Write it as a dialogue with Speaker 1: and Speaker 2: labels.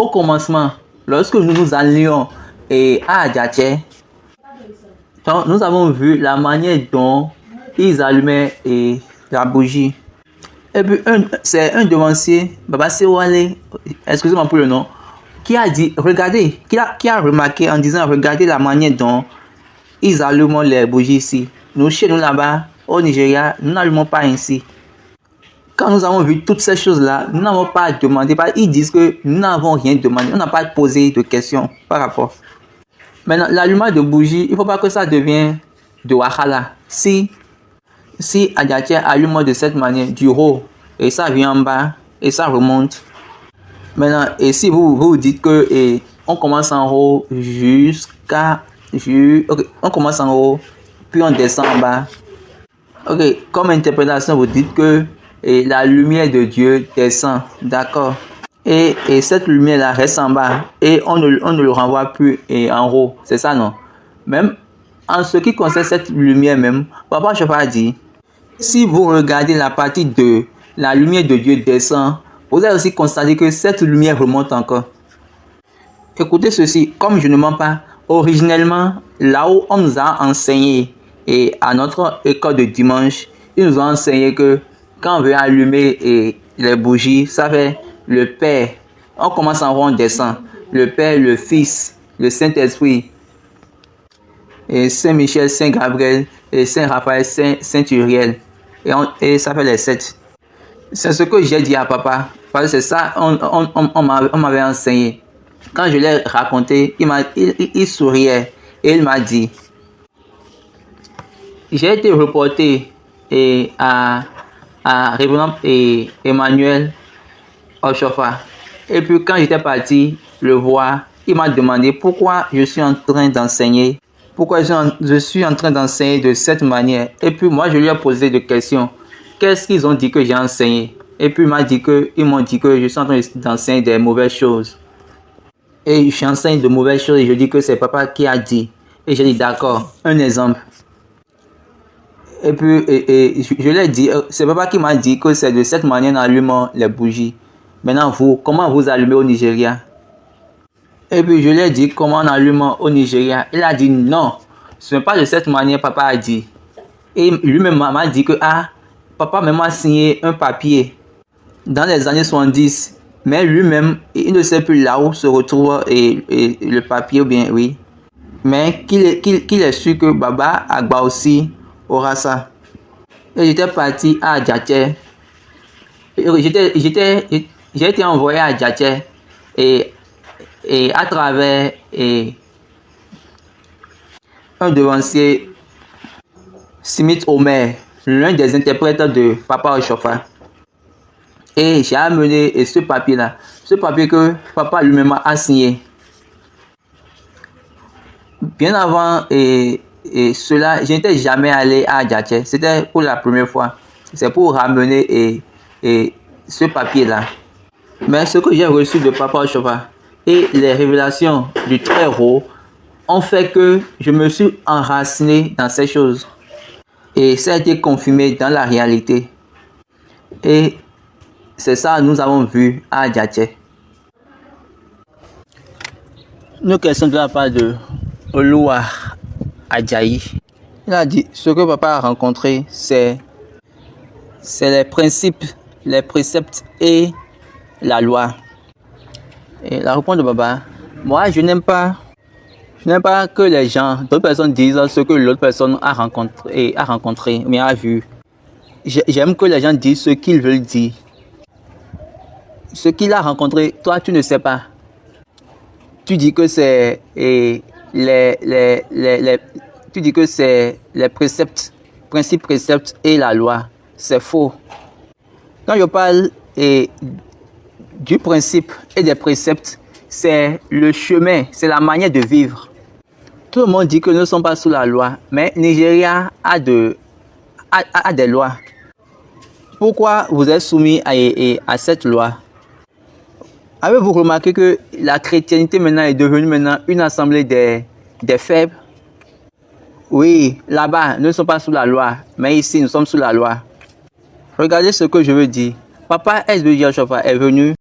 Speaker 1: au commencement, lorsque nous nous allions à Adjaché, nous avons vu la manière dont ils allumaient la bougie. Et puis c'est un devancier, Baba Sewale, excusez-moi pour le nom, qui a dit, regardez, qui a remarqué en disant, regardez la manière dont ils allument les bougies ici. Nous, chez nous là-bas, au Nigeria, nous n'allumons pas ainsi. Quand nous avons vu toutes ces choses-là, nous n'avons pas demandé, ils disent que nous n'avons rien demandé, on n'a pas posé de questions par rapport. Maintenant, l'allumage de bougies, il ne faut pas que ça devienne de Wakhala. Si Adjaché allume de cette manière, du haut, et ça vient en bas, et ça remonte. Maintenant, et si vous dites que on commence en haut on commence en haut, puis on descend en bas. Ok, comme interprétation, vous dites que la lumière de Dieu descend, d'accord? Et cette lumière-là reste en bas, et on ne le renvoie plus en haut, c'est ça, non? Même en ce qui concerne cette lumière même, Papa Chauffard dit, si vous regardez la partie de la lumière de Dieu descend, vous allez aussi constater que cette lumière remonte encore. Écoutez ceci, comme je ne mens pas, originellement, là où on nous a enseigné, et à notre école de dimanche, ils nous ont enseigné que quand on veut allumer les bougies, ça fait le Père. On commence en haut, on descend. Le Père, le Fils, le Saint-Esprit, et Saint-Michel, Saint-Gabriel, et Saint-Raphaël, Saint-Uriel. Et ça fait les 7. C'est ce que j'ai dit à papa. Parce que c'est ça, on m'avait enseigné. Quand je l'ai raconté, il souriait. Et il m'a dit, j'ai été reporté à Révérend Emmanuel Ochofa. Et puis quand j'étais parti le voir, il m'a demandé pourquoi je suis en train d'enseigner. Pourquoi je suis en train d'enseigner de cette manière. Et puis moi je lui ai posé des questions. Qu'est-ce qu'ils ont dit que j'ai enseigné? Et puis ils m'ont dit que je suis en train d'enseigner des mauvaises choses. Et j'enseigne de mauvaises choses et je dis que c'est papa qui a dit. Et j'ai dit d'accord, un exemple. Et puis je lui ai dit, c'est papa qui m'a dit que c'est de cette manière qu'on allume les bougies. Maintenant comment vous allumez au Nigeria? Et puis je lui ai dit comment on allume au Nigeria. Il a dit non, ce n'est pas de cette manière papa a dit. Et lui-même m'a dit que papa m'a signé un papier dans les années 70. Mais lui-même, il ne sait plus là où se retrouve le papier ou bien oui. Mais qu'il est sûr que Baba Agba aussi aura ça. Et j'étais parti à Adjaché. J'ai été envoyé à Adjaché et à travers un devancier, Smith Omer, l'un des interprètes de Papa Ochofa. Et j'ai amené ce papier-là, ce papier que papa lui-même a signé. Bien avant cela, je n'étais jamais allé à Adjaché. C'était pour la première fois. C'est pour ramener ce papier-là. Mais ce que j'ai reçu de Papa Ochofa et les révélations du Très-Haut ont fait que je me suis enraciné dans ces choses. Et ça a été confirmé dans la réalité. Et c'est ça que nous avons vu à Adjaché. Nos questions de la part de Oluwa Ajayi. Il a dit ce que papa a rencontré, c'est les principes, les préceptes et la loi. Et la réponse de papa, moi je n'aime pas que les gens, d'autres personnes disent ce que l'autre personne a rencontré, mais a vu. J'aime que les gens disent ce qu'ils veulent dire. Ce qu'il a rencontré, toi tu ne sais pas. Tu dis que c'est les préceptes, principes, préceptes et la loi. C'est faux. Quand je parle du principe et des préceptes, c'est le chemin, c'est la manière de vivre. Tout le monde dit que nous ne sommes pas sous la loi, mais Nigeria a des lois. Pourquoi vous êtes soumis à cette loi? Avez-vous remarqué que la chrétienté maintenant est devenue une assemblée des faibles? Oui, là-bas, nous ne sommes pas sous la loi, mais ici, nous sommes sous la loi. Regardez ce que je veux dire. Papa S.B. Ochofa est venu